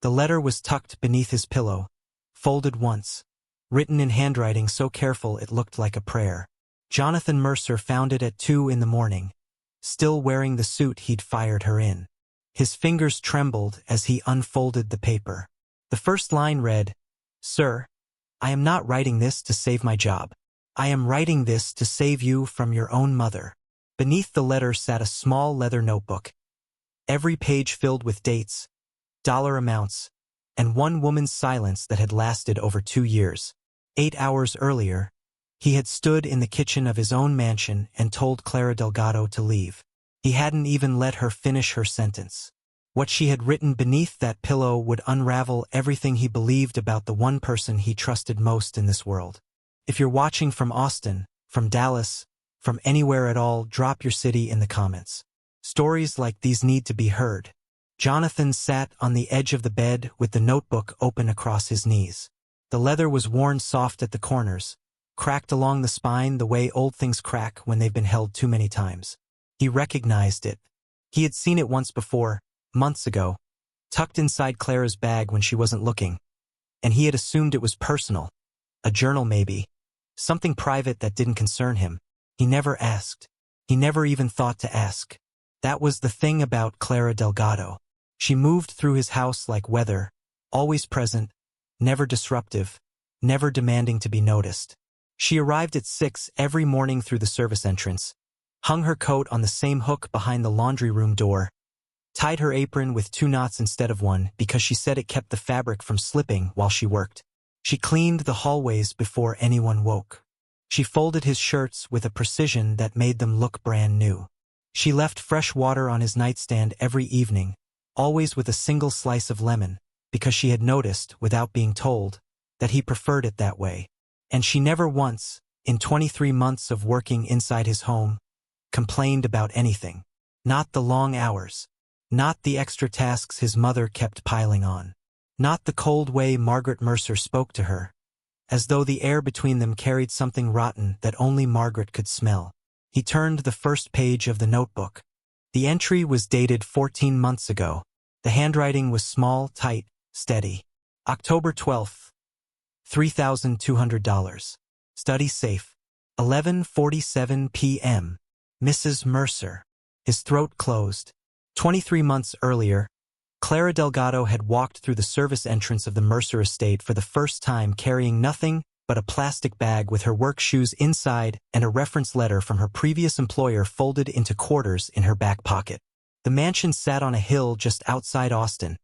The letter was tucked beneath his pillow, folded once, written in handwriting so careful it looked like a prayer. Jonathan Mercer found it at 2 in the morning, still wearing the suit he'd fired her in. His fingers trembled as he unfolded the paper. The first line read, "Sir, I am not writing this to save my job. I am writing this to save you from your own mother." Beneath the letter sat a small leather notebook, every page filled with dates, dollar amounts, and one woman's silence that had lasted over 2 years. 8 hours earlier, he had stood in the kitchen of his own mansion and told Clara Delgado to leave. He hadn't even let her finish her sentence. What she had written beneath that pillow would unravel everything he believed about the one person he trusted most in this world. If you're watching from Austin, from Dallas, from anywhere at all, drop your city in the comments. Stories like these need to be heard. Jonathan sat on the edge of the bed with the notebook open across his knees. The leather was worn soft at the corners, cracked along the spine the way old things crack when they've been held too many times. He recognized it. He had seen it once before, months ago, tucked inside Clara's bag when she wasn't looking, and he had assumed it was personal, a journal maybe, something private that didn't concern him. He never asked. He never even thought to ask. That was the thing about Clara Delgado. She moved through his house like weather, always present, never disruptive, never demanding to be noticed. She arrived at 6 every morning through the service entrance, hung her coat on the same hook behind the laundry room door, tied her apron with 2 knots instead of 1 because she said it kept the fabric from slipping while she worked. She cleaned the hallways before anyone woke. She folded his shirts with a precision that made them look brand new. She left fresh water on his nightstand every evening, always with a single slice of lemon, because she had noticed, without being told, that he preferred it that way. And she never once, in 23 months of working inside his home, complained about anything. Not the long hours. Not the extra tasks his mother kept piling on. Not the cold way Margaret Mercer spoke to her, as though the air between them carried something rotten that only Margaret could smell. He turned the first page of the notebook. The entry was dated 14 months ago. The handwriting was small, tight, steady. October 12th, $3,200. Study safe. 11:47 p.m. Mrs. Mercer. His throat closed. 23 months earlier, Clara Delgado had walked through the service entrance of the Mercer estate for the first time carrying nothing but a plastic bag with her work shoes inside and a reference letter from her previous employer folded into quarters in her back pocket. The mansion sat on a hill just outside Austin,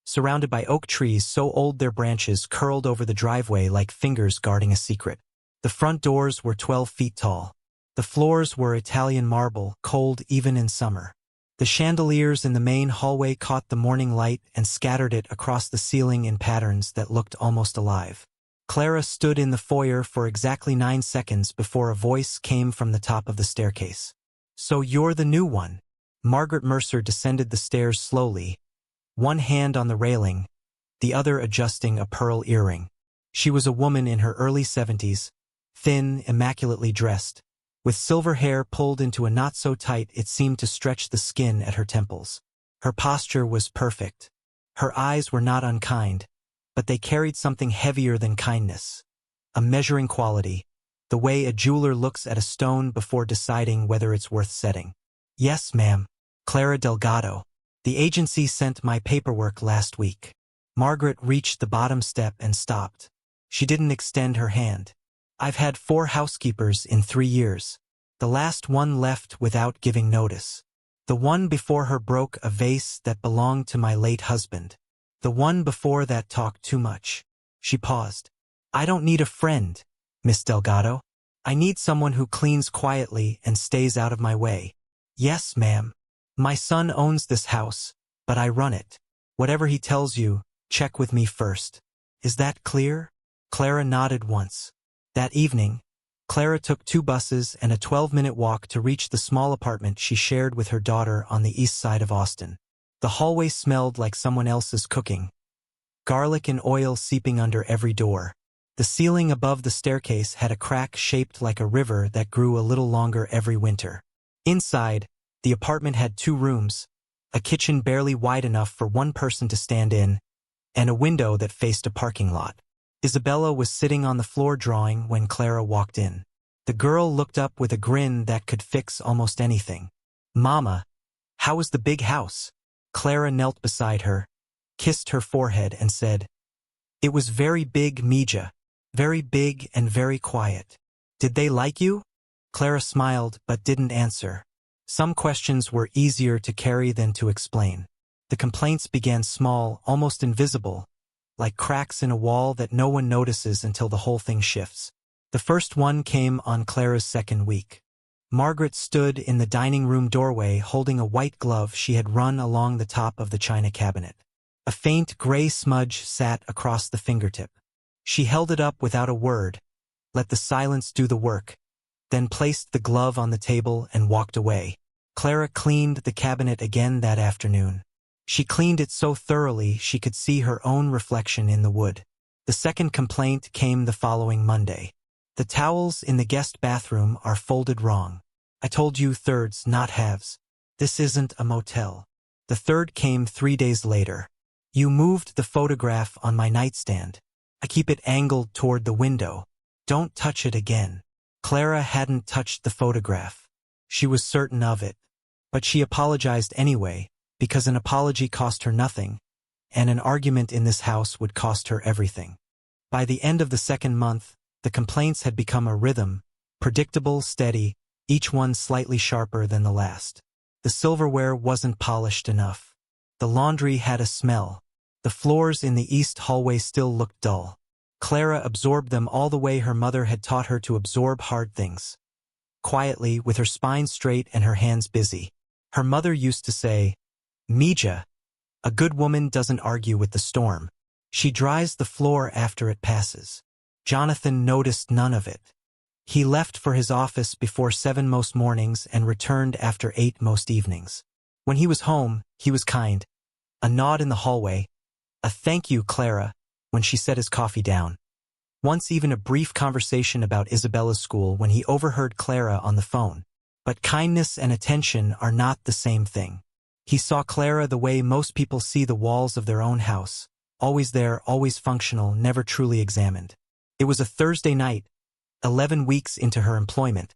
surrounded by oak trees so old their branches curled over the driveway like fingers guarding a secret. The front doors were 12 feet tall. The floors were Italian marble, cold even in summer. The chandeliers in the main hallway caught the morning light and scattered it across the ceiling in patterns that looked almost alive. Clara stood in the foyer for exactly 9 seconds before a voice came from the top of the staircase. "So you're the new one." Margaret Mercer descended the stairs slowly, one hand on the railing, the other adjusting a pearl earring. She was a woman in her early 70s, thin, immaculately dressed, with silver hair pulled into a knot so tight it seemed to stretch the skin at her temples. Her posture was perfect. Her eyes were not unkind, but they carried something heavier than kindness, a measuring quality, the way a jeweler looks at a stone before deciding whether it's worth setting. "Yes, ma'am. Clara Delgado. The agency sent my paperwork last week." Margaret reached the bottom step and stopped. She didn't extend her hand. "I've had 4 housekeepers in 3 years. The last one left without giving notice. The one before her broke a vase that belonged to my late husband. The one before that talked too much." She paused. "I don't need a friend, Miss Delgado. I need someone who cleans quietly and stays out of my way." "Yes, ma'am. My son owns this house, but I run it. Whatever he tells you, check with me first. Is that clear?" Clara nodded once. That evening, Clara took 2 buses and a 12-minute walk to reach the small apartment she shared with her daughter on the east side of Austin. The hallway smelled like someone else's cooking, garlic and oil seeping under every door. The ceiling above the staircase had a crack shaped like a river that grew a little longer every winter. Inside, the apartment had 2 rooms, a kitchen barely wide enough for one person to stand in, and a window that faced a parking lot. Isabella was sitting on the floor drawing when Clara walked in. The girl looked up with a grin that could fix almost anything. "Mama, how was the big house?" Clara knelt beside her, kissed her forehead and said, "It was very big, Mija. Very big and very quiet." "Did they like you?" Clara smiled but didn't answer. Some questions were easier to carry than to explain. The complaints began small, almost invisible, like cracks in a wall that no one notices until the whole thing shifts. The first one came on Clara's second week. Margaret stood in the dining room doorway holding a white glove she had run along the top of the china cabinet. A faint gray smudge sat across the fingertip. She held it up without a word, let the silence do the work, then placed the glove on the table and walked away. Clara cleaned the cabinet again that afternoon. She cleaned it so thoroughly she could see her own reflection in the wood. The second complaint came the following Monday. "The towels in the guest bathroom are folded wrong. I told you thirds, not halves. This isn't a motel." The third came 3 days later. "You moved the photograph on my nightstand. I keep it angled toward the window. Don't touch it again." Clara hadn't touched the photograph. She was certain of it. But she apologized anyway, because an apology cost her nothing, and an argument in this house would cost her everything. By the end of the second month, the complaints had become a rhythm, predictable, steady, each one slightly sharper than the last. The silverware wasn't polished enough. The laundry had a smell. The floors in the east hallway still looked dull. Clara absorbed them all the way her mother had taught her to absorb hard things. Quietly, with her spine straight and her hands busy. Her mother used to say, "Mija, a good woman doesn't argue with the storm. She dries the floor after it passes." Jonathan noticed none of it. He left for his office before 7 most mornings and returned after 8 most evenings. When he was home, he was kind. A nod in the hallway, a "Thank you, Clara," when she set his coffee down. Once even a brief conversation about Isabella's school when he overheard Clara on the phone. But kindness and attention are not the same thing. He saw Clara the way most people see the walls of their own house, always there, always functional, never truly examined. It was a Thursday night, 11 weeks into her employment,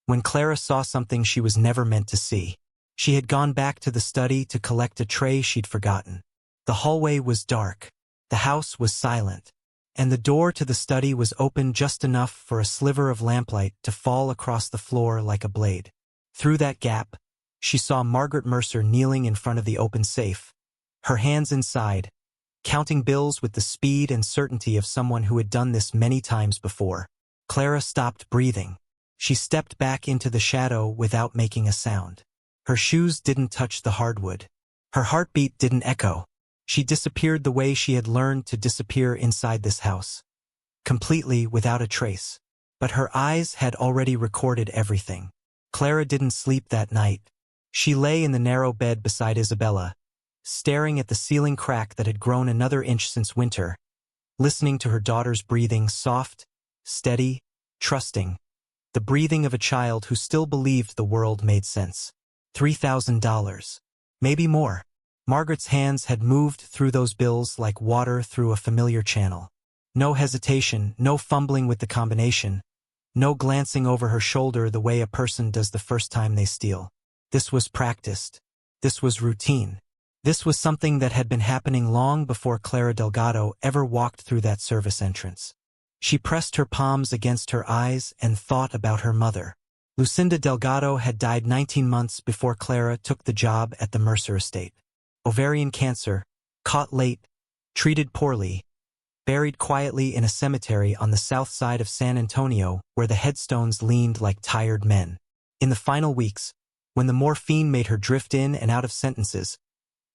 when Clara saw something she was never meant to see. She had gone back to the study to collect a tray she'd forgotten. The hallway was dark. The house was silent. And the door to the study was open just enough for a sliver of lamplight to fall across the floor like a blade. Through that gap, she saw Margaret Mercer kneeling in front of the open safe, her hands inside, counting bills with the speed and certainty of someone who had done this many times before. Clara stopped breathing. She stepped back into the shadow without making a sound. Her shoes didn't touch the hardwood. Her heartbeat didn't echo. She disappeared the way she had learned to disappear inside this house. Completely without a trace. But her eyes had already recorded everything. Clara didn't sleep that night. She lay in the narrow bed beside Isabella, staring at the ceiling crack that had grown another inch since winter, listening to her daughter's breathing, soft, steady, trusting, the breathing of a child who still believed the world made sense. $3,000. Maybe more. Margaret's hands had moved through those bills like water through a familiar channel. No hesitation, no fumbling with the combination, no glancing over her shoulder the way a person does the first time they steal. This was practiced. This was routine. This was something that had been happening long before Clara Delgado ever walked through that service entrance. She pressed her palms against her eyes and thought about her mother. Lucinda Delgado had died 19 months before Clara took the job at the Mercer estate. Ovarian cancer, caught late, treated poorly, buried quietly in a cemetery on the south side of San Antonio where the headstones leaned like tired men. In the final weeks, when the morphine made her drift in and out of sentences,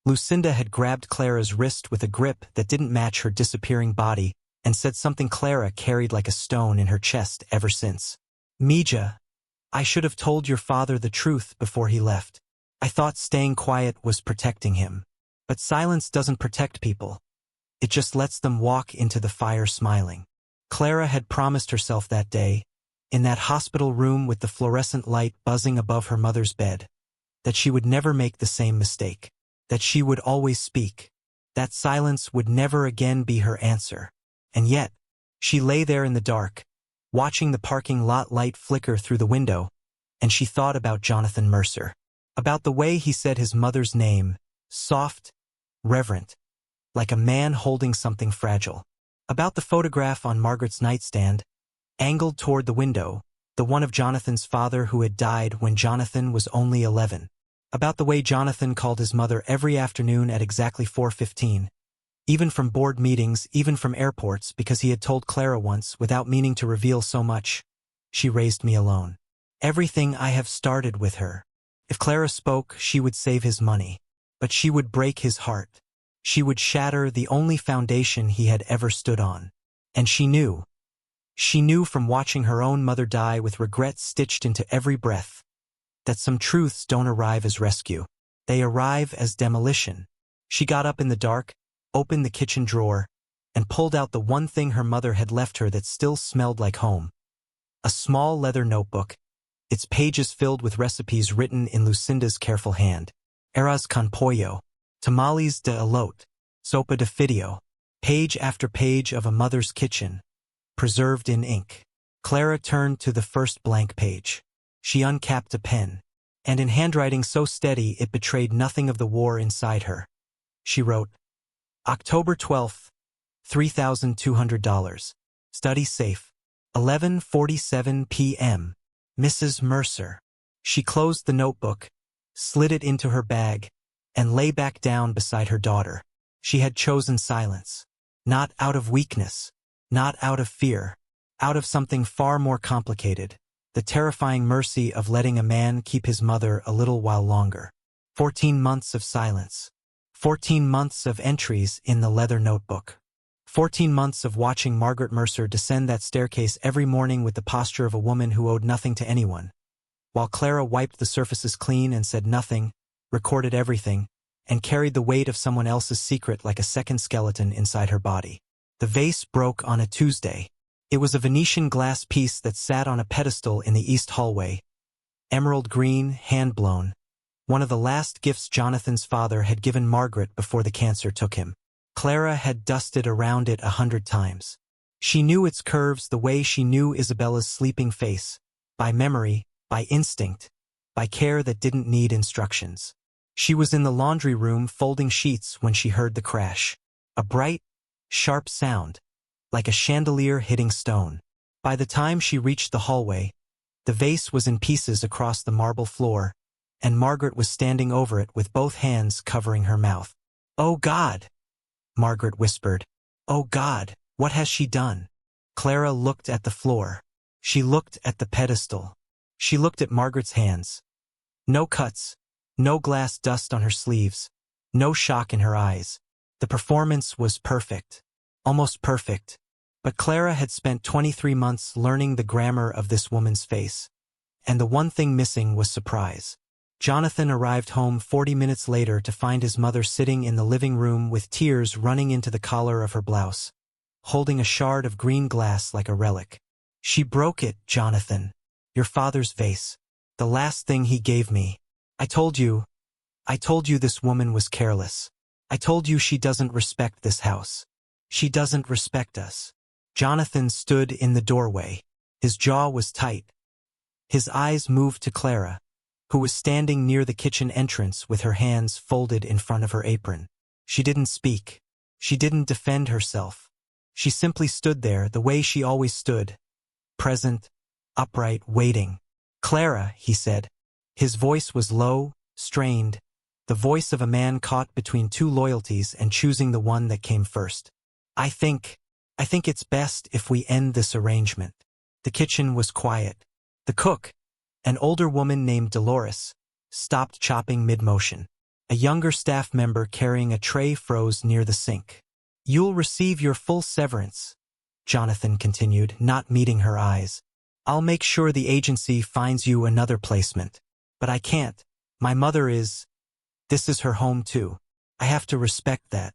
Lucinda had grabbed Clara's wrist with a grip that didn't match her disappearing body and said something Clara carried like a stone in her chest ever since. "Mija, I should have told your father the truth before he left. I thought staying quiet was protecting him. But silence doesn't protect people. It just lets them walk into the fire smiling." Clara had promised herself that day, in that hospital room with the fluorescent light buzzing above her mother's bed, that she would never make the same mistake, that she would always speak, That silence would never again be her answer. And yet, she lay there in the dark, watching the parking lot light flicker through the window, and she thought about Jonathan Mercer. About the way he said his mother's name, soft, reverent, like a man holding something fragile. About the photograph on Margaret's nightstand, angled toward the window, the one of Jonathan's father who had died when Jonathan was only 11. About the way Jonathan called his mother every afternoon at exactly 4:15, even from board meetings, even from airports, because he had told Clara once, without meaning to reveal so much, "She raised me alone. Everything I have started with her." If Clara spoke, she would save his money. But she would break his heart. She would shatter the only foundation he had ever stood on. And she knew. She knew from watching her own mother die with regret stitched into every breath, that some truths don't arrive as rescue. They arrive as demolition. She got up in the dark, opened the kitchen drawer, and pulled out the one thing her mother had left her that still smelled like home. A small leather notebook, its pages filled with recipes written in Lucinda's careful hand. Arroz con pollo, tamales de elote, sopa de fideo, page after page of a mother's kitchen, preserved in ink. Clara turned to the first blank page. She uncapped a pen, and in handwriting so steady it betrayed nothing of the war inside her, she wrote, October 12th, $3,200. Study safe. 11:47 p.m. Mrs. Mercer. She closed the notebook, slid it into her bag, and lay back down beside her daughter. She had chosen silence. Not out of weakness, not out of fear, out of something far more complicated, the terrifying mercy of letting a man keep his mother a little while longer. 14 months of silence. 14 months of entries in the leather notebook. 14 months of watching Margaret Mercer descend that staircase every morning with the posture of a woman who owed nothing to anyone, while Clara wiped the surfaces clean and said nothing, recorded everything, and carried the weight of someone else's secret like a second skeleton inside her body. The vase broke on a Tuesday. It was a Venetian glass piece that sat on a pedestal in the east hallway. Emerald green, hand-blown. One of the last gifts Jonathan's father had given Margaret before the cancer took him. Clara had dusted around it 100 times. She knew its curves the way she knew Isabella's sleeping face, by memory, by instinct, by care that didn't need instructions. She was in the laundry room folding sheets when she heard the crash. A bright, sharp sound, like a chandelier hitting stone. By the time she reached the hallway, the vase was in pieces across the marble floor, and Margaret was standing over it with both hands covering her mouth. "Oh God!" Margaret whispered. "Oh God, what has she done?" Clara looked at the floor. She looked at the pedestal. She looked at Margaret's hands. No cuts, no glass dust on her sleeves, no shock in her eyes. The performance was perfect, almost perfect. But Clara had spent 23 months learning the grammar of this woman's face, and the one thing missing was surprise. Jonathan arrived home 40 minutes later to find his mother sitting in the living room with tears running into the collar of her blouse, holding a shard of green glass like a relic. "She broke it, Jonathan. Your father's vase. The last thing he gave me. I told you this woman was careless. I told you she doesn't respect this house. She doesn't respect us." Jonathan stood in the doorway. His jaw was tight. His eyes moved to Clara, who was standing near the kitchen entrance with her hands folded in front of her apron. She didn't speak. She didn't defend herself. She simply stood there the way she always stood, present, upright, waiting. "Clara," he said. His voice was low, strained, the voice of a man caught between two loyalties and choosing the one that came first. I think it's best if we end this arrangement." The kitchen was quiet. The cook, an older woman named Dolores, stopped chopping mid-motion. A younger staff member carrying a tray froze near the sink. "You'll receive your full severance," Jonathan continued, not meeting her eyes. "I'll make sure the agency finds you another placement. But I can't. My mother this is her home too. I have to respect that."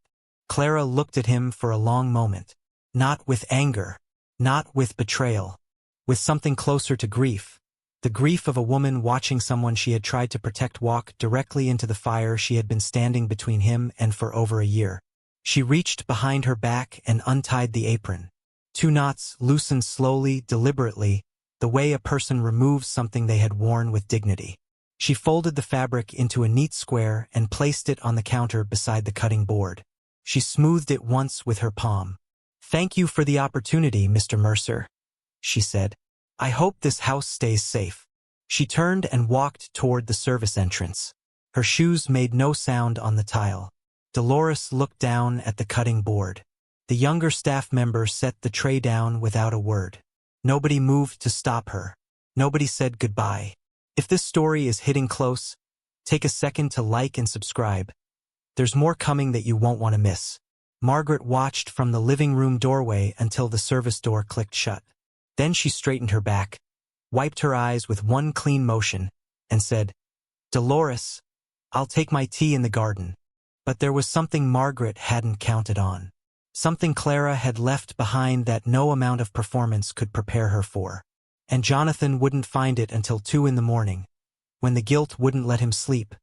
Clara looked at him for a long moment. Not with anger, not with betrayal, with something closer to grief. The grief of a woman watching someone she had tried to protect walk directly into the fire she had been standing between him and for over a year. She reached behind her back and untied the apron. 2 knots loosened slowly, deliberately, the way a person removes something they had worn with dignity. She folded the fabric into a neat square and placed it on the counter beside the cutting board. She smoothed it once with her palm. "Thank you for the opportunity, Mr. Mercer," she said. "I hope this house stays safe." She turned and walked toward the service entrance. Her shoes made no sound on the tile. Dolores looked down at the cutting board. The younger staff member set the tray down without a word. Nobody moved to stop her. Nobody said goodbye. If this story is hitting close, take a second to like and subscribe. There's more coming that you won't want to miss. Margaret watched from the living room doorway until the service door clicked shut. Then she straightened her back, wiped her eyes with one clean motion, and said, "Dolores, I'll take my tea in the garden." But there was something Margaret hadn't counted on. Something Clara had left behind that no amount of performance could prepare her for. And Jonathan wouldn't find it until 2 in the morning, when the guilt wouldn't let him sleep,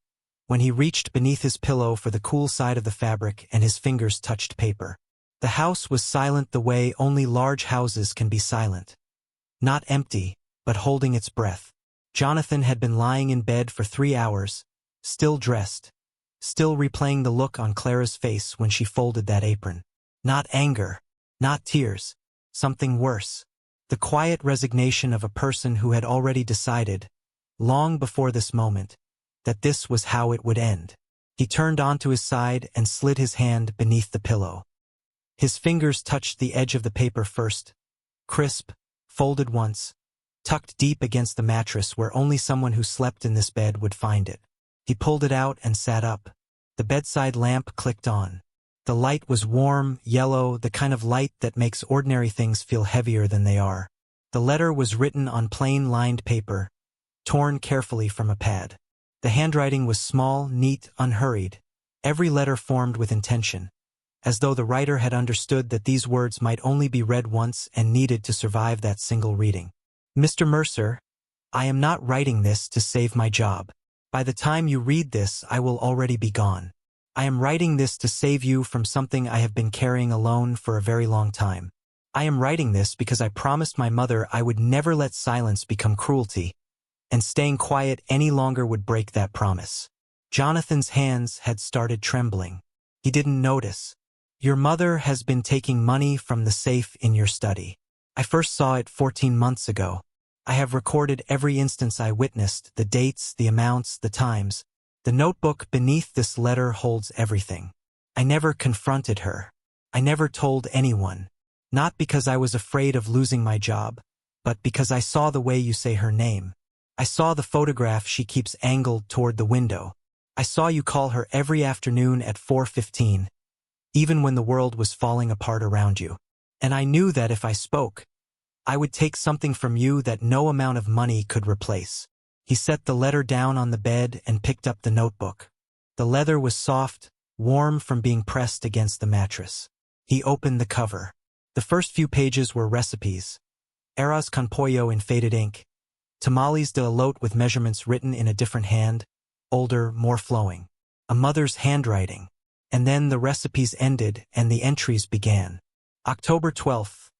when he reached beneath his pillow for the cool side of the fabric and his fingers touched paper. The house was silent the way only large houses can be silent. Not empty, but holding its breath. Jonathan had been lying in bed for 3 hours, still dressed, still replaying the look on Clara's face when she folded that apron. Not anger, not tears, something worse. The quiet resignation of a person who had already decided, long before this moment, that this was how it would end. He turned onto his side and slid his hand beneath the pillow. His fingers touched the edge of the paper first, crisp, folded once, tucked deep against the mattress where only someone who slept in this bed would find it. He pulled it out and sat up. The bedside lamp clicked on. The light was warm, yellow, the kind of light that makes ordinary things feel heavier than they are. The letter was written on plain lined paper, torn carefully from a pad. The handwriting was small, neat, unhurried, every letter formed with intention, as though the writer had understood that these words might only be read once and needed to survive that single reading. "Mr. Mercer, I am not writing this to save my job. By the time you read this, I will already be gone. I am writing this to save you from something I have been carrying alone for a very long time. I am writing this because I promised my mother I would never let silence become cruelty, and staying quiet any longer would break that promise." Jonathan's hands had started trembling. He didn't notice. "Your mother has been taking money from the safe in your study. I first saw it 14 months ago. I have recorded every instance I witnessed, the dates, the amounts, the times. The notebook beneath this letter holds everything. I never confronted her. I never told anyone. Not because I was afraid of losing my job, but because I saw the way you say her name. I saw the photograph she keeps angled toward the window. I saw you call her every afternoon at 4:15, even when the world was falling apart around you. And I knew that if I spoke, I would take something from you that no amount of money could replace." He set the letter down on the bed and picked up the notebook. The leather was soft, warm from being pressed against the mattress. He opened the cover. The first few pages were recipes. Arroz con pollo in faded ink. Tamales de elote with measurements written in a different hand, older, more flowing. A mother's handwriting. And then the recipes ended and the entries began. October 12th.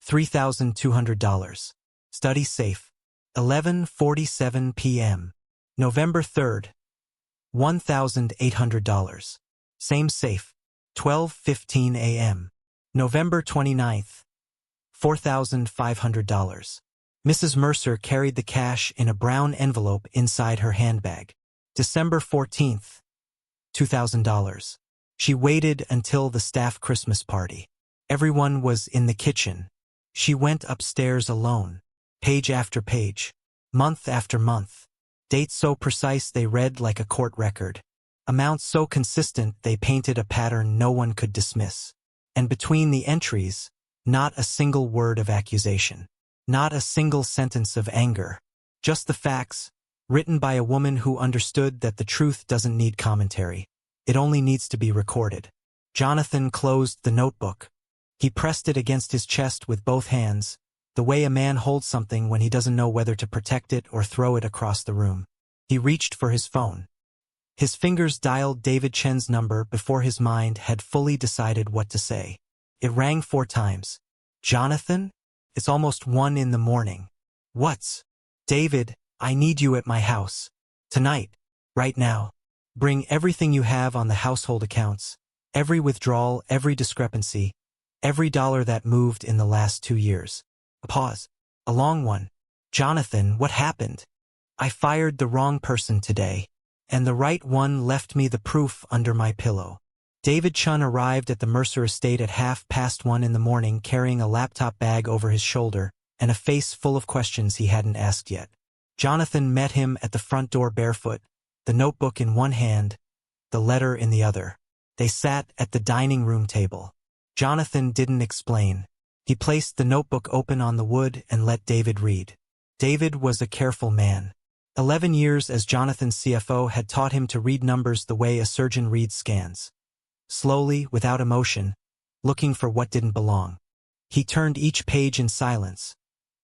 $3,200. Study safe. 11:47 p.m. November 3rd. $1,800. Same safe. 12:15 a.m. November 29th. $4,500. Mrs. Mercer carried the cash in a brown envelope inside her handbag. December 14th. $2,000. She waited until the staff Christmas party. Everyone was in the kitchen. She went upstairs alone. Page after page. Month after month. Dates so precise they read like a court record. Amounts so consistent they painted a pattern no one could dismiss. And between the entries, not a single word of accusation. Not a single sentence of anger. Just the facts, written by a woman who understood that the truth doesn't need commentary. It only needs to be recorded. Jonathan closed the notebook. He pressed it against his chest with both hands, the way a man holds something when he doesn't know whether to protect it or throw it across the room. He reached for his phone. His fingers dialed David Chen's number before his mind had fully decided what to say. It rang 4 times. Jonathan? It's almost 1 in the morning. What's? David, I need you at my house. Tonight. Right now. Bring everything you have on the household accounts. Every withdrawal, every discrepancy. Every dollar that moved in the last 2 years. A pause. A long one. Jonathan, what happened? I fired the wrong person today. And the right one left me the proof under my pillow. David Chun arrived at the Mercer estate at 1:30 in the morning carrying a laptop bag over his shoulder and a face full of questions he hadn't asked yet. Jonathan met him at the front door barefoot, the notebook in one hand, the letter in the other. They sat at the dining room table. Jonathan didn't explain. He placed the notebook open on the wood and let David read. David was a careful man. 11 years as Jonathan's CFO had taught him to read numbers the way a surgeon reads scans. Slowly, without emotion, looking for what didn't belong. He turned each page in silence,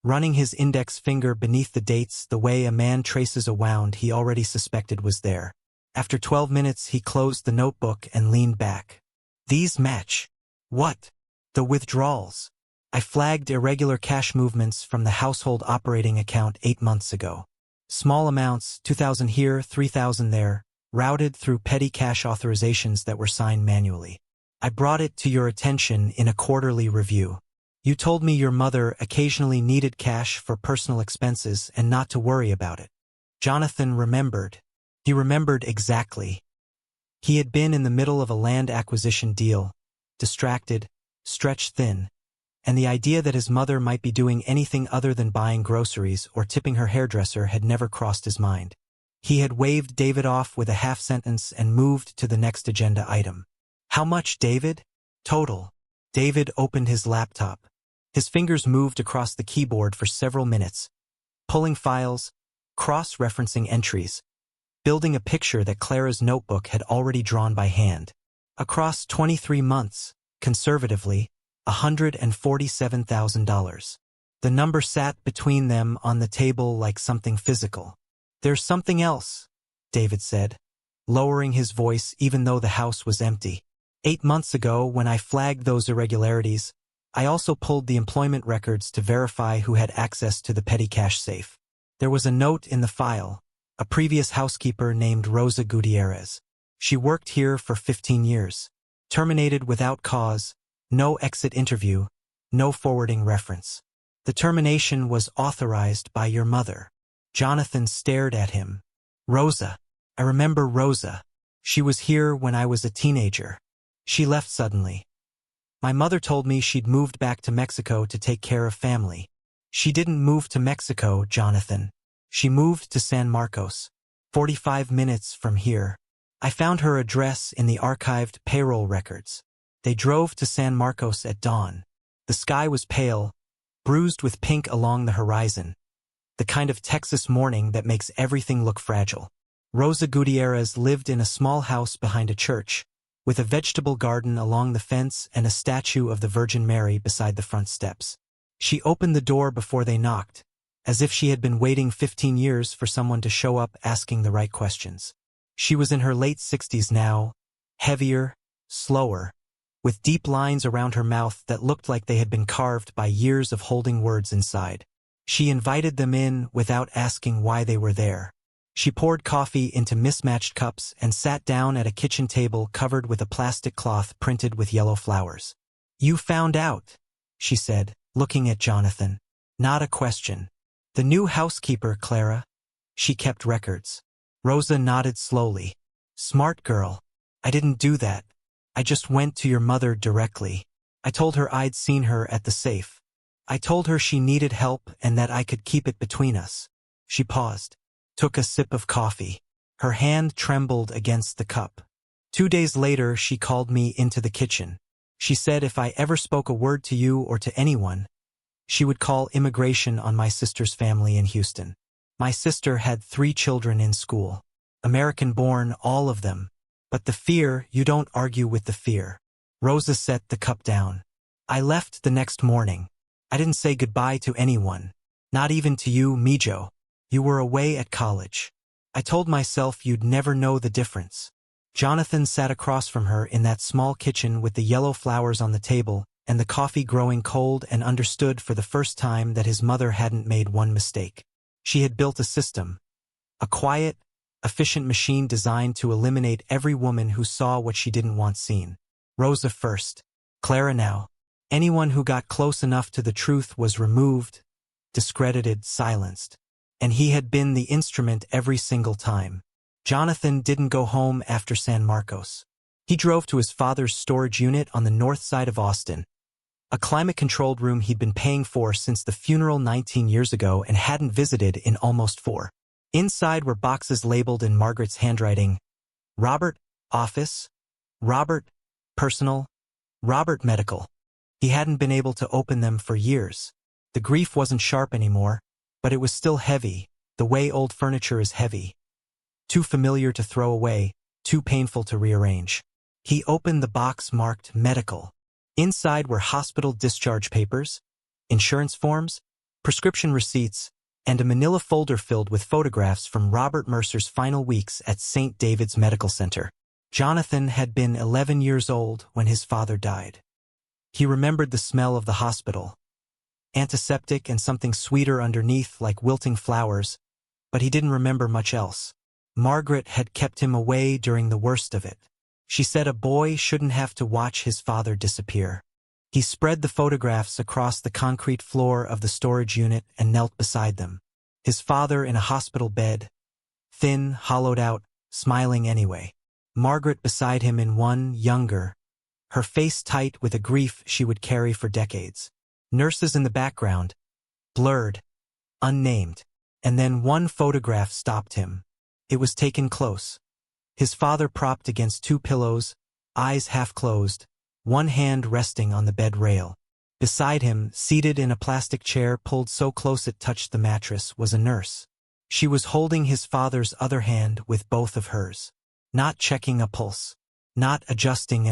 running his index finger beneath the dates the way a man traces a wound he already suspected was there. After 12 minutes, he closed the notebook and leaned back. These match. What? The withdrawals. I flagged irregular cash movements from the household operating account 8 months ago. Small amounts, 2,000 here, 3,000 there, routed through petty cash authorizations that were signed manually. I brought it to your attention in a quarterly review. You told me your mother occasionally needed cash for personal expenses and not to worry about it. Jonathan remembered. He remembered exactly. He had been in the middle of a land acquisition deal, distracted, stretched thin, and the idea that his mother might be doing anything other than buying groceries or tipping her hairdresser had never crossed his mind. He had waved David off with a half sentence and moved to the next agenda item. How much, David? Total. David opened his laptop. His fingers moved across the keyboard for several minutes, pulling files, cross-referencing entries, building a picture that Clara's notebook had already drawn by hand. Across 23 months, conservatively, $147,000. The number sat between them on the table like something physical. There's something else, David said, lowering his voice even though the house was empty. 8 months ago, when I flagged those irregularities, I also pulled the employment records to verify who had access to the petty cash safe. There was a note in the file, a previous housekeeper named Rosa Gutierrez. She worked here for 15 years. Terminated without cause, no exit interview, no forwarding reference. The termination was authorized by your mother. Jonathan stared at him. Rosa. I remember Rosa. She was here when I was a teenager. She left suddenly. My mother told me she'd moved back to Mexico to take care of family. She didn't move to Mexico, Jonathan. She moved to San Marcos, 45 minutes from here. I found her address in the archived payroll records. They drove to San Marcos at dawn. The sky was pale, bruised with pink along the horizon. The kind of Texas morning that makes everything look fragile. Rosa Gutierrez lived in a small house behind a church, with a vegetable garden along the fence and a statue of the Virgin Mary beside the front steps. She opened the door before they knocked, as if she had been waiting 15 years for someone to show up asking the right questions. She was in her late 60s now, heavier, slower, with deep lines around her mouth that looked like they had been carved by years of holding words inside. She invited them in without asking why they were there. She poured coffee into mismatched cups and sat down at a kitchen table covered with a plastic cloth printed with yellow flowers. You found out, she said, looking at Jonathan. Not a question. The new housekeeper, Clara. She kept records. Rosa nodded slowly. Smart girl. I didn't do that. I just went to your mother directly. I told her I'd seen her at the safe. I told her she needed help and that I could keep it between us. She paused, took a sip of coffee. Her hand trembled against the cup. 2 days later, she called me into the kitchen. She said if I ever spoke a word to you or to anyone, she would call immigration on my sister's family in Houston. My sister had 3 children in school. American-born, all of them. But the fear, you don't argue with the fear. Rosa set the cup down. I left the next morning. I didn't say goodbye to anyone. Not even to you, Mijo. You were away at college. I told myself you'd never know the difference. Jonathan sat across from her in that small kitchen with the yellow flowers on the table and the coffee growing cold, and understood for the first time that his mother hadn't made one mistake. She had built a system, a quiet, efficient machine designed to eliminate every woman who saw what she didn't want seen. Rosa first. Clara now. Anyone who got close enough to the truth was removed, discredited, silenced. And he had been the instrument every single time. Jonathan didn't go home after San Marcos. He drove to his father's storage unit on the north side of Austin, a climate-controlled room he'd been paying for since the funeral 19 years ago and hadn't visited in almost 4. Inside were boxes labeled in Margaret's handwriting: Robert, office; Robert, personal; Robert, medical. He hadn't been able to open them for years. The grief wasn't sharp anymore, but it was still heavy, the way old furniture is heavy. Too familiar to throw away, too painful to rearrange. He opened the box marked medical. Inside were hospital discharge papers, insurance forms, prescription receipts, and a manila folder filled with photographs from Robert Mercer's final weeks at St. David's Medical Center. Jonathan had been 11 years old when his father died. He remembered the smell of the hospital, antiseptic and something sweeter underneath like wilting flowers, but he didn't remember much else. Margaret had kept him away during the worst of it. She said a boy shouldn't have to watch his father disappear. He spread the photographs across the concrete floor of the storage unit and knelt beside them. His father in a hospital bed, thin, hollowed out, smiling anyway. Margaret beside him in one, younger, her face tight with a grief she would carry for decades. Nurses in the background, blurred, unnamed. And then one photograph stopped him. It was taken close. His father propped against 2 pillows, eyes half closed, one hand resting on the bed rail. Beside him, seated in a plastic chair pulled so close it touched the mattress, was a nurse. She was holding his father's other hand with both of hers. Not checking a pulse. Not adjusting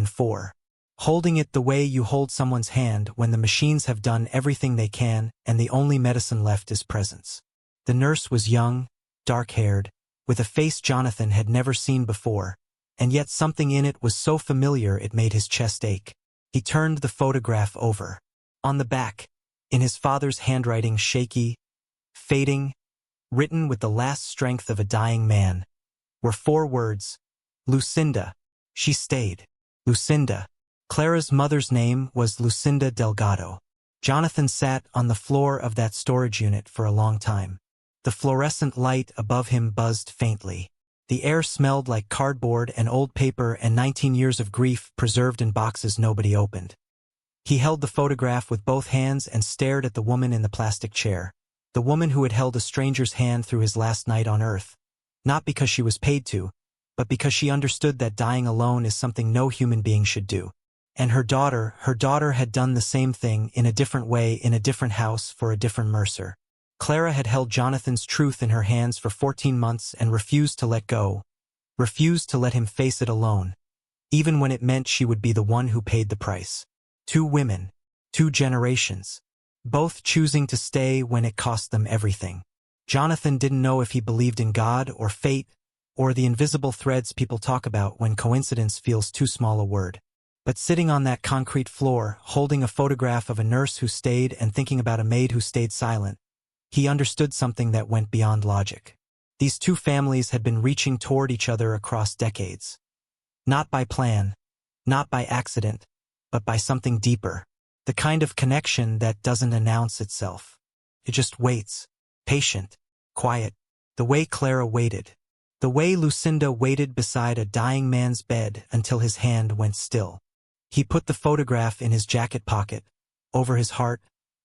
holding it the way you hold someone's hand when the machines have done everything they can and the only medicine left is presence. The nurse was young, dark-haired, with a face Jonathan had never seen before, and yet something in it was so familiar it made his chest ache. He turned the photograph over. On the back, in his father's handwriting, shaky, fading, written with the last strength of a dying man, were 4 words: Lucinda. She stayed. Lucinda. Clara's mother's name was Lucinda Delgado. Jonathan sat on the floor of that storage unit for a long time. The fluorescent light above him buzzed faintly. The air smelled like cardboard and old paper and 19 years of grief preserved in boxes nobody opened. He held the photograph with both hands and stared at the woman in the plastic chair, the woman who had held a stranger's hand through his last night on Earth, not because she was paid to, but because she understood that dying alone is something no human being should do. And her daughter had done the same thing in a different way in a different house for a different Mercer. Clara had held Jonathan's truth in her hands for 14 months and refused to let go, refused to let him face it alone, even when it meant she would be the one who paid the price. 2 women, 2 generations, both choosing to stay when it cost them everything. Jonathan didn't know if he believed in God or fate or the invisible threads people talk about when coincidence feels too small a word. But sitting on that concrete floor, holding a photograph of a nurse who stayed and thinking about a maid who stayed silent, he understood something that went beyond logic. These 2 families had been reaching toward each other across decades. Not by plan, not by accident, but by something deeper. The kind of connection that doesn't announce itself. It just waits, patient, quiet, the way Clara waited. The way Lucinda waited beside a dying man's bed until his hand went still. He put the photograph in his jacket pocket, over his heart,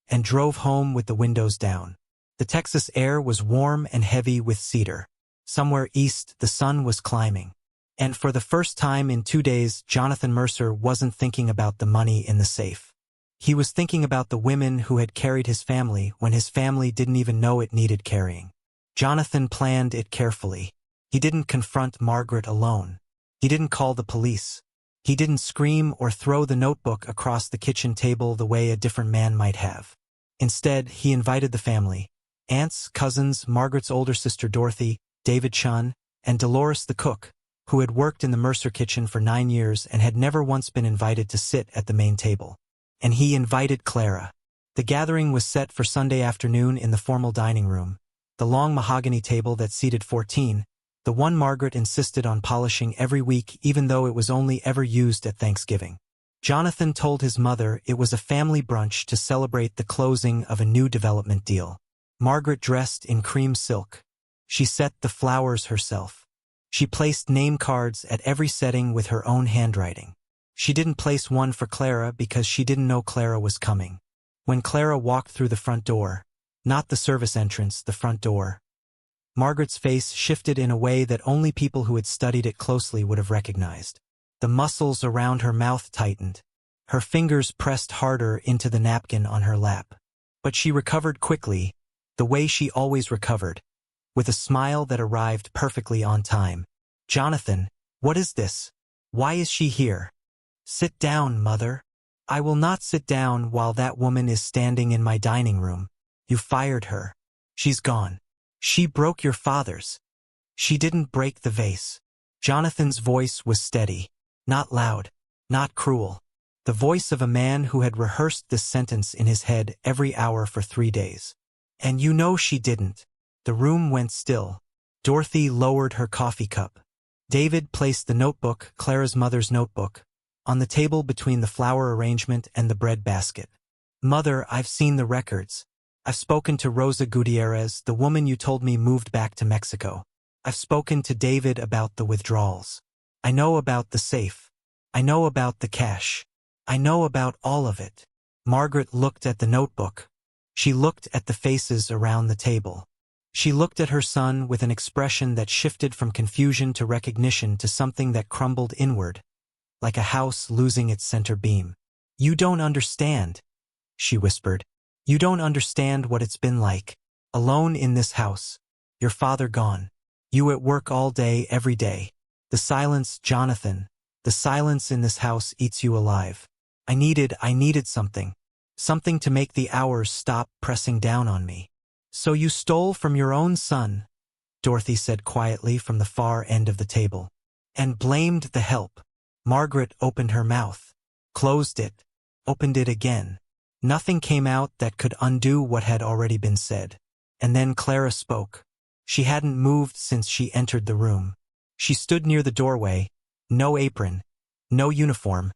and drove home with the windows down. The Texas air was warm and heavy with cedar. Somewhere east, the sun was climbing. And for the first time in 2 days, Jonathan Mercer wasn't thinking about the money in the safe. He was thinking about the women who had carried his family when his family didn't even know it needed carrying. Jonathan planned it carefully. He didn't confront Margaret alone. He didn't call the police. He didn't scream or throw the notebook across the kitchen table the way a different man might have. Instead, he invited the family, aunts, cousins, Margaret's older sister Dorothy, David Chun, and Dolores the cook, who had worked in the Mercer kitchen for 9 years and had never once been invited to sit at the main table. And he invited Clara. The gathering was set for Sunday afternoon in the formal dining room, the long mahogany table that seated 14, the one Margaret insisted on polishing every week even though it was only ever used at Thanksgiving. Jonathan told his mother it was a family brunch to celebrate the closing of a new development deal. Margaret dressed in cream silk. She set the flowers herself. She placed name cards at every setting with her own handwriting. She didn't place one for Clara because she didn't know Clara was coming. When Clara walked through the front door, not the service entrance, the front door, Margaret's face shifted in a way that only people who had studied it closely would have recognized. The muscles around her mouth tightened. Her fingers pressed harder into the napkin on her lap. But she recovered quickly, the way she always recovered, with a smile that arrived perfectly on time. "Jonathan, what is this? Why is she here?" "Sit down, Mother." "I will not sit down while that woman is standing in my dining room. You fired her. She's gone. She broke your father's." "She didn't break the vase." Jonathan's voice was steady, not loud, not cruel. The voice of a man who had rehearsed this sentence in his head every hour for 3 days. "And you know she didn't." The room went still. Dorothy lowered her coffee cup. David placed the notebook, Clara's mother's notebook, on the table between the flower arrangement and the bread basket. "Mother, I've seen the records. I've spoken to Rosa Gutierrez, the woman you told me moved back to Mexico. I've spoken to David about the withdrawals. I know about the safe. I know about the cash. I know about all of it." Margaret looked at the notebook. She looked at the faces around the table. She looked at her son with an expression that shifted from confusion to recognition to something that crumbled inward, like a house losing its center beam. "You don't understand," she whispered. "You don't understand what it's been like. Alone in this house. Your father gone. You at work all day, every day. The silence, Jonathan, the silence in this house eats you alive. I needed something. Something to make the hours stop pressing down on me." "So you stole from your own son," Dorothy said quietly from the far end of the table. "And blamed the help." Margaret opened her mouth, closed it, opened it again. Nothing came out that could undo what had already been said. And then Clara spoke. She hadn't moved since she entered the room. She stood near the doorway, no apron, no uniform,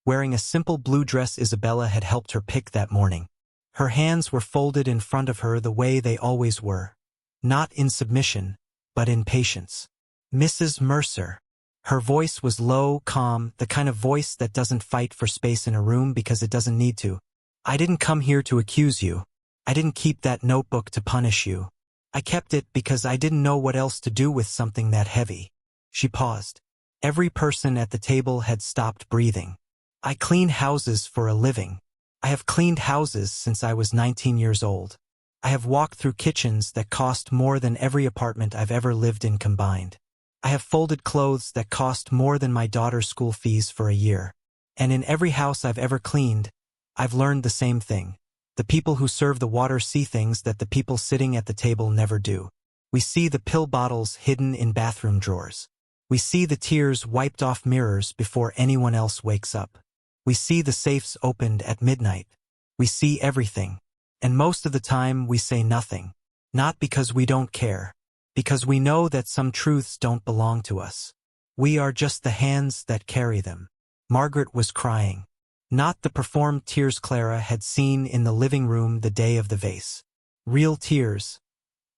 wearing a simple blue dress Isabella had helped her pick that morning. Her hands were folded in front of her the way they always were, not in submission, but in patience. "Mrs. Mercer." Her voice was low, calm, the kind of voice that doesn't fight for space in a room because it doesn't need to. "I didn't come here to accuse you. I didn't keep that notebook to punish you. I kept it because I didn't know what else to do with something that heavy." She paused. Every person at the table had stopped breathing. "I clean houses for a living. I have cleaned houses since I was 19 years old. I have walked through kitchens that cost more than every apartment I've ever lived in combined. I have folded clothes that cost more than my daughter's school fees for a year. And in every house I've ever cleaned, I've learned the same thing. The people who serve the water see things that the people sitting at the table never do. We see the pill bottles hidden in bathroom drawers. We see the tears wiped off mirrors before anyone else wakes up. We see the safes opened at midnight. We see everything. And most of the time we say nothing. Not because we don't care. Because we know that some truths don't belong to us. We are just the hands that carry them." Margaret was crying. Not the performed tears Clara had seen in the living room the day of the vase. Real tears.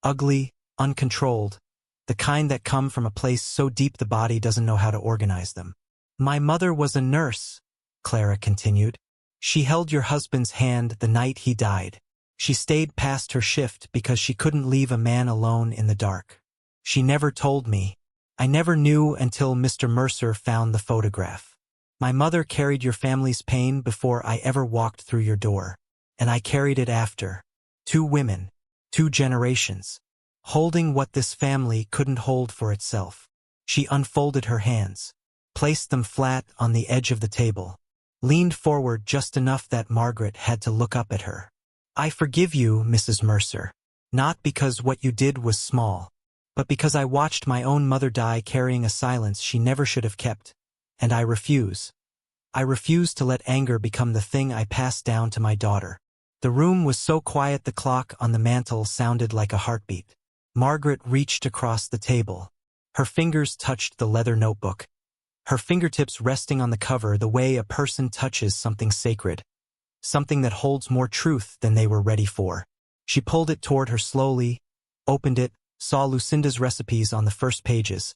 Ugly, uncontrolled. The kind that come from a place so deep the body doesn't know how to organize them. "My mother was a nurse," Clara continued. "She held your husband's hand the night he died. She stayed past her shift because she couldn't leave a man alone in the dark. She never told me. I never knew until Mr. Mercer found the photograph. My mother carried your family's pain before I ever walked through your door. And I carried it after. 2 women. 2 generations. Holding what this family couldn't hold for itself." She unfolded her hands, placed them flat on the edge of the table, leaned forward just enough that Margaret had to look up at her. "I forgive you, Mrs. Mercer. Not because what you did was small, but because I watched my own mother die carrying a silence she never should have kept. And I refuse. I refuse to let anger become the thing I pass down to my daughter. The room was so quiet the clock on the mantel sounded like a heartbeat. Margaret reached across the table. Her fingers touched the leather notebook, her fingertips resting on the cover the way a person touches something sacred, something that holds more truth than they were ready for. She pulled it toward her slowly, opened it, saw Lucinda's recipes on the first pages,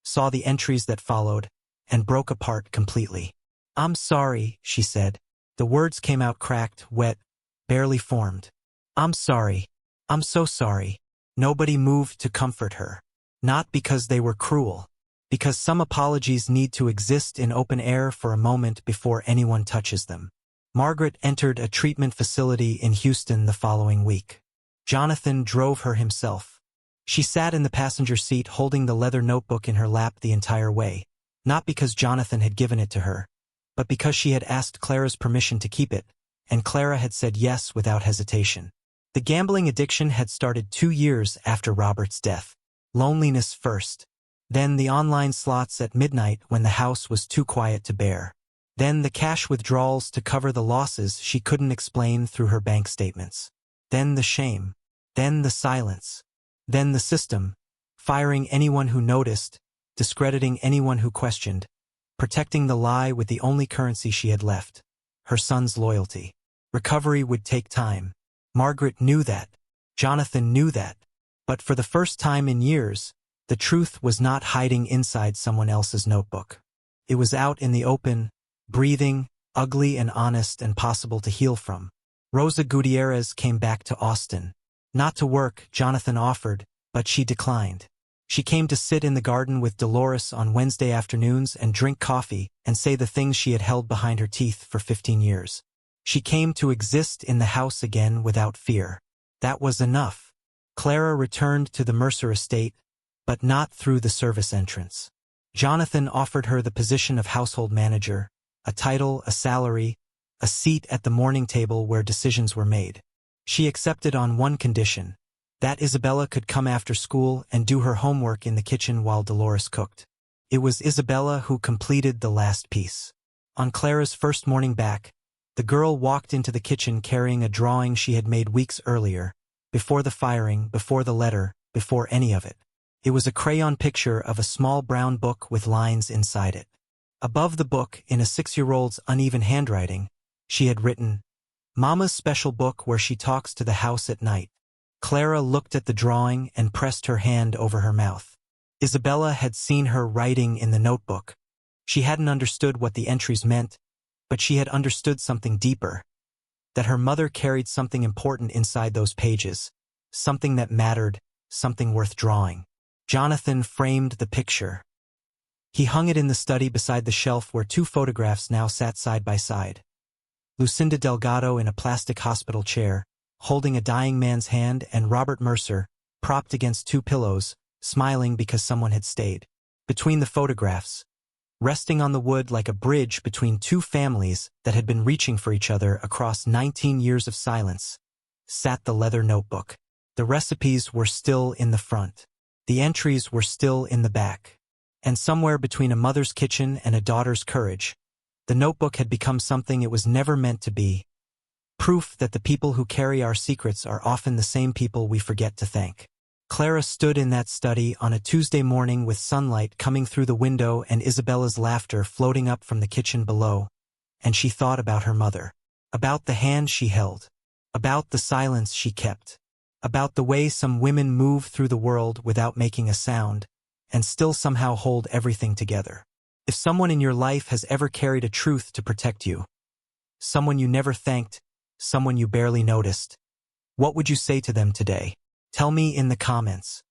saw the entries that followed, and broke apart completely. "I'm sorry," she said. The words came out cracked, wet, barely formed. "I'm sorry. I'm so sorry." Nobody moved to comfort her. Not because they were cruel. Because some apologies need to exist in open air for a moment before anyone touches them. Margaret entered a treatment facility in Houston the following week. Jonathan drove her himself. She sat in the passenger seat holding the leather notebook in her lap the entire way. Not because Jonathan had given it to her, but because she had asked Clara's permission to keep it, and Clara had said yes without hesitation. The gambling addiction had started 2 years after Robert's death. Loneliness first. Then the online slots at midnight when the house was too quiet to bear. Then the cash withdrawals to cover the losses she couldn't explain through her bank statements. Then the shame. Then the silence. Then the system, firing anyone who noticed, discrediting anyone who questioned, protecting the lie with the only currency she had left, her son's loyalty. Recovery would take time. Margaret knew that. Jonathan knew that. But for the first time in years, the truth was not hiding inside someone else's notebook. It was out in the open, breathing, ugly and honest and possible to heal from. Rosa Gutierrez came back to Austin. Not to work, Jonathan offered, but she declined. She came to sit in the garden with Dolores on Wednesday afternoons and drink coffee and say the things she had held behind her teeth for 15 years. She came to exist in the house again without fear. That was enough. Clara returned to the Mercer estate, but not through the service entrance. Jonathan offered her the position of household manager, a title, a salary, a seat at the morning table where decisions were made. She accepted on one condition, that Isabella could come after school and do her homework in the kitchen while Dolores cooked. It was Isabella who completed the last piece. On Clara's first morning back, the girl walked into the kitchen carrying a drawing she had made weeks earlier, before the firing, before the letter, before any of it. It was a crayon picture of a small brown book with lines inside it. Above the book, in a 6-year-old's uneven handwriting, she had written, "Mama's special book where she talks to the house at night." Clara looked at the drawing and pressed her hand over her mouth. Isabella had seen her writing in the notebook. She hadn't understood what the entries meant, but she had understood something deeper. That her mother carried something important inside those pages, something that mattered, something worth drawing. Jonathan framed the picture. He hung it in the study beside the shelf where 2 photographs now sat side by side. Lucinda Delgado in a plastic hospital chair, holding a dying man's hand, and Robert Mercer, propped against 2 pillows, smiling because someone had stayed. Between the photographs, resting on the wood like a bridge between 2 families that had been reaching for each other across 19 years of silence, sat the leather notebook. The recipes were still in the front. The entries were still in the back. And somewhere between a mother's kitchen and a daughter's courage, the notebook had become something it was never meant to be. Proof that the people who carry our secrets are often the same people we forget to thank. Clara stood in that study on a Tuesday morning with sunlight coming through the window and Isabella's laughter floating up from the kitchen below, and she thought about her mother, about the hand she held, about the silence she kept, about the way some women move through the world without making a sound, and still somehow hold everything together. If someone in your life has ever carried a truth to protect you, someone you never thanked, someone you barely noticed, what would you say to them today? Tell me in the comments.